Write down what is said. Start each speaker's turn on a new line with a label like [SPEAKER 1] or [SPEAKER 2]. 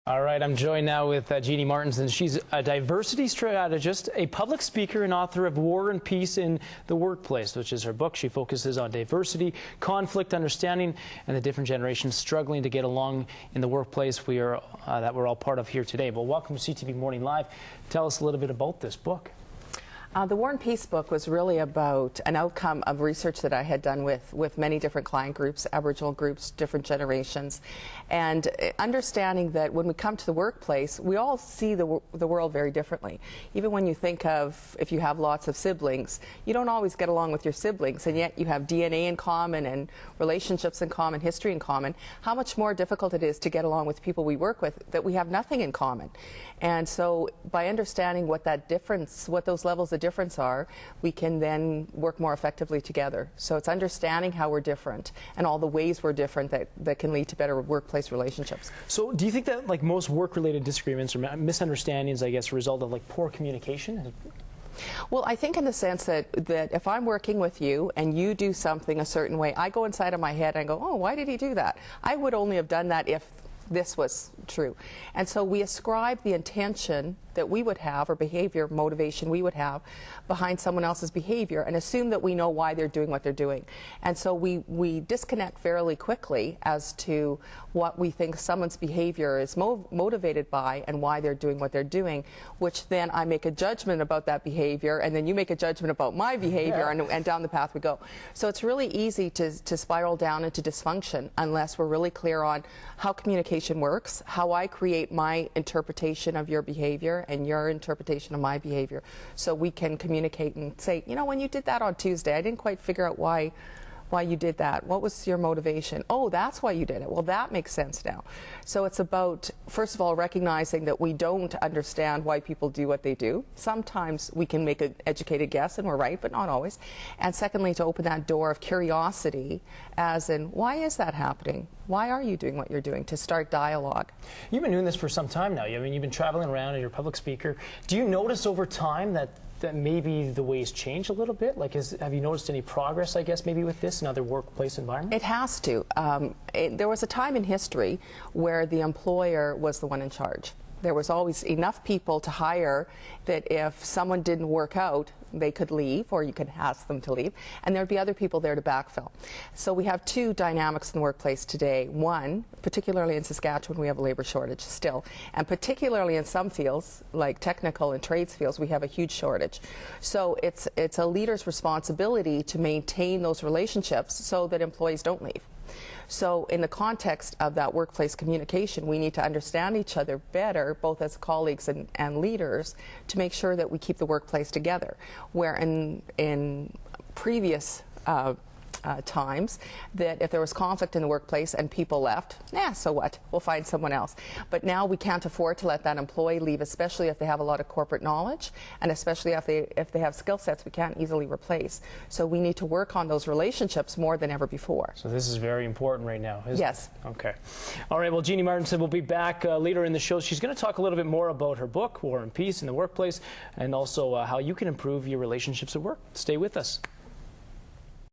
[SPEAKER 1] All right, I'm joined now with Jeanne Martinson. She's a diversity strategist, a public speaker, and author of War and Peace in the Workplace, which is her book. She focuses on diversity, conflict, understanding, and the different generations struggling to get along in the workplace that we're all part of here today. Well, welcome to CTV Morning Live. Tell us a little bit about this book.
[SPEAKER 2] The War and Peace book was really about an outcome of research that I had done with many different client groups, Aboriginal groups, different generations, and understanding that when we come to the workplace, we all see the world very differently. Even when you think of, if you have lots of siblings, you don't always get along with your siblings, and yet you have DNA in common and relationships in common, history in common. How much more difficult it is to get along with people we work with that we have nothing in common. And so by understanding what that difference, what those levels of difference are, we can then work more effectively together. So it's understanding how we're different and all the ways we're different that can lead to better workplace relationships.
[SPEAKER 1] So do you think that like most work-related disagreements or misunderstandings, I guess, result of like poor communication?
[SPEAKER 2] Well, I think in the sense that if I'm working with you and you do something a certain way, I go inside of my head and go, oh, why did he do that? I would only have done that if this was true. And so we ascribe the intention that we would have, or behavior, motivation we would have behind someone else's behavior, and assume that we know why they're doing what they're doing. And so we disconnect fairly quickly as to what we think someone's behavior is motivated by and why they're doing what they're doing, which then I make a judgment about that behavior, and then you make a judgment about my behavior, and down the path we go. So it's really easy to spiral down into dysfunction unless we're really clear on how communication works, how I create my interpretation of your behavior and your interpretation of my behavior, so we can communicate and say, you know, when you did that on Tuesday, I didn't quite figure out why you did that. What was your motivation? Oh, that's why you did it. Well, that makes sense now. So it's about, first of all, recognizing that we don't understand why people do what they do. Sometimes we can make an educated guess and we're right, but not always. And secondly, to open that door of curiosity, as in, why is that happening? Why are you doing what you're doing? To start dialogue.
[SPEAKER 1] You've been doing this for some time now. I mean, you've been traveling around and you're a public speaker. Do you notice over time that maybe the ways change a little bit? Like, have you noticed any progress, I guess, maybe with this in other workplace environments?
[SPEAKER 2] It has to. There was a time in history where the employer was the one in charge. There was always enough people to hire that if someone didn't work out, they could leave, or you could ask them to leave, and there would be other people there to backfill. So we have two dynamics in the workplace today. One, particularly in Saskatchewan, we have a labor shortage still, and particularly in some fields, like technical and trades fields, we have a huge shortage. So it's a leader's responsibility to maintain those relationships so that employees don't leave. So in the context of that workplace communication, we need to understand each other better, both as colleagues and leaders, to make sure that we keep the workplace together. Where in previous times, that if there was conflict in the workplace and people left, so what? We'll find someone else. But now we can't afford to let that employee leave, especially if they have a lot of corporate knowledge, and especially if they have skill sets we can't easily replace. So we need to work on those relationships more than ever before.
[SPEAKER 1] So this is very important right now, isn't
[SPEAKER 2] yes.
[SPEAKER 1] it? Okay. All right, well, Jeanne Martinson will be back later in the show. She's going to talk a little bit more about her book, War and Peace in the Workplace, and also how you can improve your relationships at work. Stay with us.